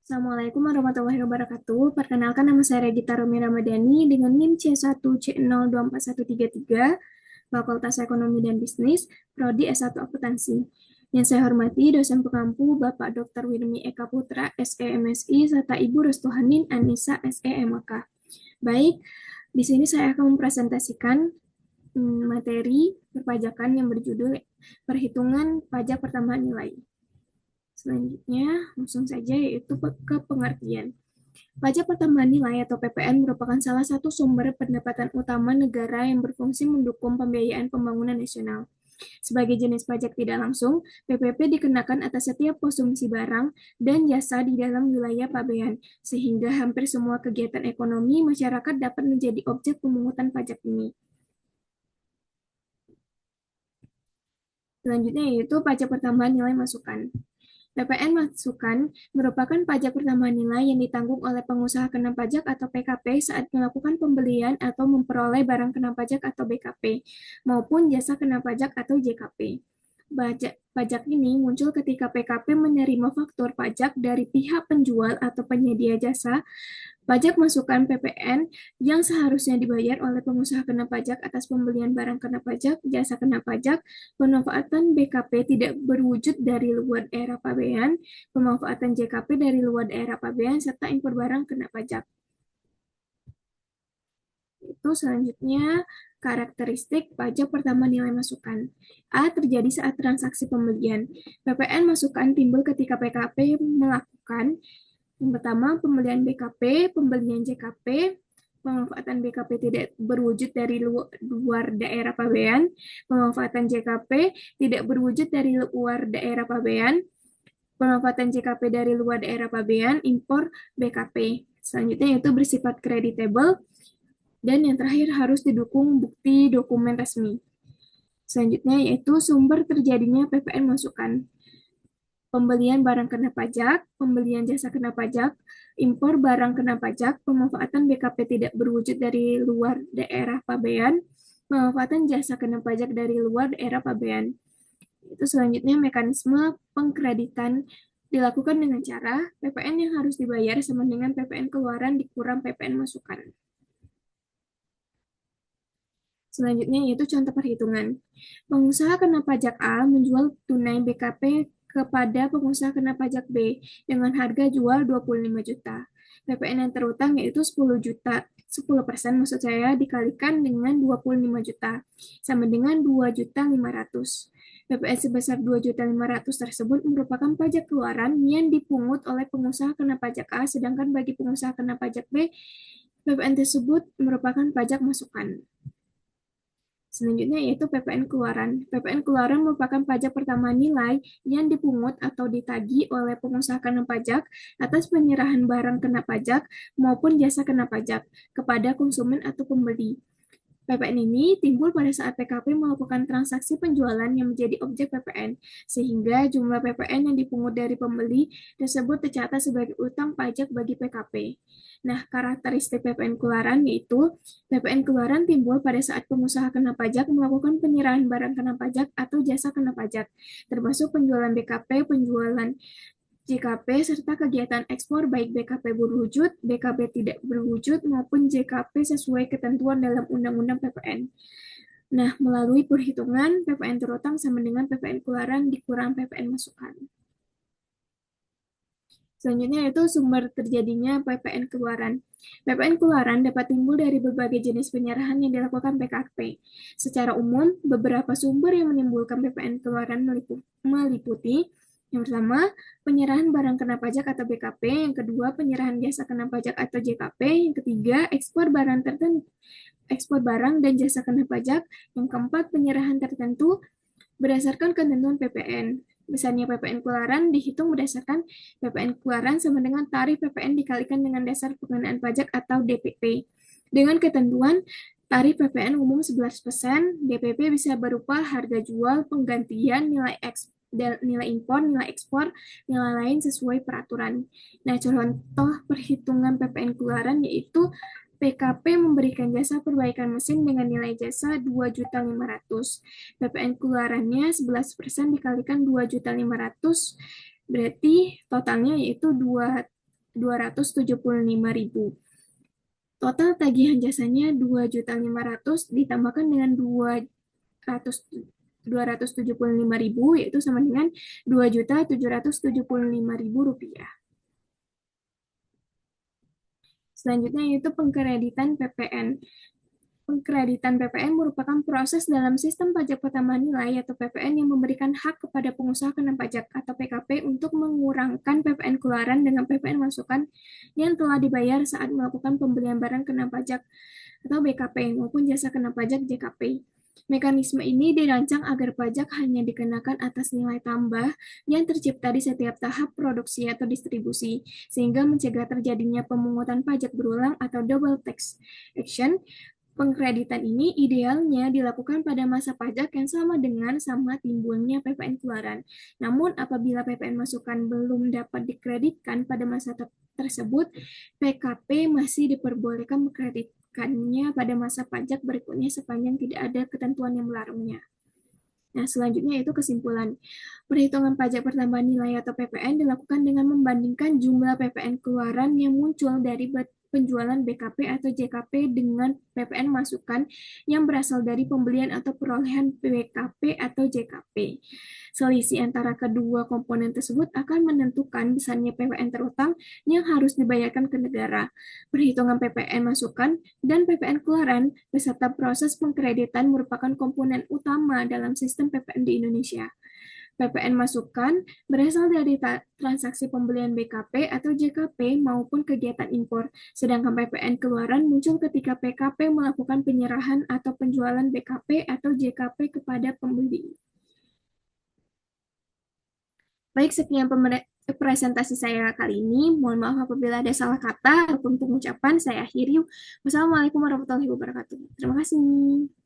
Assalamualaikum warahmatullahi wabarakatuh. Perkenalkan nama saya Regita Romi Ramadhani dengan NIM C1C024133, Fakultas Ekonomi dan Bisnis, Prodi S1 Akuntansi. Yang saya hormati dosen pengampu Bapak Dr. Wirmi Eka Putra, SEMSI, serta Ibu Restuhanin Anissa, SEMK. Baik, di sini saya akan mempresentasikan materi perpajakan yang berjudul Perhitungan Pajak Pertambahan Nilai. Selanjutnya, langsung saja yaitu ke pengertian. Pajak pertambahan nilai atau PPN merupakan salah satu sumber pendapatan utama negara yang berfungsi mendukung pembiayaan pembangunan nasional. Sebagai jenis pajak tidak langsung, PPP dikenakan atas setiap konsumsi barang dan jasa di dalam wilayah pabean, sehingga hampir semua kegiatan ekonomi masyarakat dapat menjadi objek pemungutan pajak ini. Selanjutnya yaitu pajak pertambahan nilai masukan. PPN masukan merupakan pajak pertambahan nilai yang ditanggung oleh pengusaha kena pajak atau PKP saat melakukan pembelian atau memperoleh barang kena pajak atau BKP, maupun jasa kena pajak atau JKP. Pajak ini muncul ketika PKP menerima faktur pajak dari pihak penjual atau penyedia jasa. Pajak masukan PPN yang seharusnya dibayar oleh pengusaha kena pajak atas pembelian barang kena pajak, jasa kena pajak, pemanfaatan BKP tidak berwujud dari luar daerah pabean, pemanfaatan JKP dari luar daerah pabean, serta impor barang kena pajak. Itu selanjutnya karakteristik pajak pertama nilai masukan. A. Terjadi saat transaksi pembelian. PPN masukan timbul ketika PKP melakukan yang pertama, pembelian BKP, pembelian JKP, pemanfaatan BKP tidak berwujud dari luar daerah pabean, pemanfaatan JKP tidak berwujud dari luar daerah pabean, pemanfaatan JKP dari luar daerah pabean, impor BKP. Selanjutnya yaitu bersifat kreditable, dan yang terakhir harus didukung bukti dokumen resmi. Selanjutnya yaitu sumber terjadinya PPN masukan. Pembelian barang kena pajak, pembelian jasa kena pajak, impor barang kena pajak, pemanfaatan BKP tidak berwujud dari luar daerah pabean, pemanfaatan jasa kena pajak dari luar daerah pabean. Itu selanjutnya mekanisme pengkreditan dilakukan dengan cara PPN yang harus dibayar sama dengan PPN keluaran dikurang PPN masukan. Selanjutnya yaitu contoh perhitungan. Pengusaha kena pajak A menjual tunai BKP kepada pengusaha kena pajak B dengan harga jual 25 juta. PPN yang terutang yaitu 10 juta. 10% maksud saya dikalikan dengan 25 juta sama dengan 2 juta 500. PPN sebesar 2 juta 500 tersebut merupakan pajak keluaran yang dipungut oleh pengusaha kena pajak A, sedangkan bagi pengusaha kena pajak B, PPN tersebut merupakan pajak masukan. Selanjutnya yaitu PPN keluaran. PPN keluaran merupakan pajak pertama nilai yang dipungut atau ditagih oleh pengusaha kena pajak atas penyerahan barang kena pajak maupun jasa kena pajak kepada konsumen atau pembeli. PPN ini timbul pada saat PKP melakukan transaksi penjualan yang menjadi objek PPN, sehingga jumlah PPN yang dipungut dari pembeli tersebut tercatat sebagai utang pajak bagi PKP. Nah, karakteristik PPN keluaran yaitu PPN keluaran timbul pada saat pengusaha kena pajak melakukan penyerahan barang kena pajak atau jasa kena pajak, termasuk penjualan BKP, penjualan JKP, serta kegiatan ekspor baik BKP berwujud, BKP tidak berwujud, maupun JKP sesuai ketentuan dalam Undang-Undang PPN. Nah, melalui perhitungan, PPN terutang sama dengan PPN keluaran dikurang PPN masukan. Selanjutnya yaitu sumber terjadinya PPN keluaran. PPN keluaran dapat timbul dari berbagai jenis penyerahan yang dilakukan PKP. Secara umum, beberapa sumber yang menimbulkan PPN keluaran meliputi yang pertama, penyerahan barang kena pajak atau BKP, yang kedua, penyerahan jasa kena pajak atau JKP, yang ketiga, ekspor barang tertentu, ekspor barang dan jasa kena pajak, yang keempat, penyerahan tertentu berdasarkan ketentuan PPN. Besarnya PPN keluaran dihitung berdasarkan PPN keluaran sama dengan tarif PPN dikalikan dengan dasar pengenaan pajak atau DPP. Dengan ketentuan tarif PPN umum 11%, DPP bisa berupa harga jual, penggantian, nilai impor, nilai ekspor, nilai lain sesuai peraturan. Nah, contoh perhitungan PPN keluaran yaitu PKP memberikan jasa perbaikan mesin dengan nilai jasa 2.500.000. PPN keluarannya 11% dikalikan 2.500.000, berarti totalnya yaitu 2 275.000. Total tagihan jasanya 2.500.000 ditambahkan dengan 275.000 yaitu sama dengan 2.775.000 rupiah. Selanjutnya yaitu pengkreditan PPN. Pengkreditan PPN merupakan proses dalam sistem pajak pertambahan nilai atau PPN yang memberikan hak kepada pengusaha kena pajak atau PKP untuk mengurangkan PPN keluaran dengan PPN masukan yang telah dibayar saat melakukan pembelian barang kena pajak atau BKP maupun jasa kena pajak JKP. Mekanisme ini dirancang agar pajak hanya dikenakan atas nilai tambah yang tercipta di setiap tahap produksi atau distribusi, sehingga mencegah terjadinya pemungutan pajak berulang atau double tax action. Pengkreditan ini idealnya dilakukan pada masa pajak yang sama dengan sama timbulnya PPN keluaran. Namun, apabila PPN masukan belum dapat dikreditkan pada masa tersebut, PKP masih diperbolehkan mengkreditkannya pada masa pajak berikutnya sepanjang tidak ada ketentuan yang melarangnya. Nah, selanjutnya itu kesimpulan. Perhitungan pajak pertambahan nilai atau PPN dilakukan dengan membandingkan jumlah PPN keluaran yang muncul dari penjualan BKP atau JKP dengan PPN masukan yang berasal dari pembelian atau perolehan BKP atau JKP. Selisih antara kedua komponen tersebut akan menentukan besarnya PPN terutang yang harus dibayarkan ke negara. Perhitungan PPN masukan dan PPN keluaran beserta proses pengkreditan merupakan komponen utama dalam sistem PPN di Indonesia. PPN masukan berasal dari transaksi pembelian BKP atau JKP maupun kegiatan impor, sedangkan PPN keluaran muncul ketika PKP melakukan penyerahan atau penjualan BKP atau JKP kepada pembeli. Baik, sekian presentasi saya kali ini. Mohon maaf apabila ada salah kata ataupun pengucapan. Saya akhiri. Wassalamualaikum warahmatullahi wabarakatuh. Terima kasih.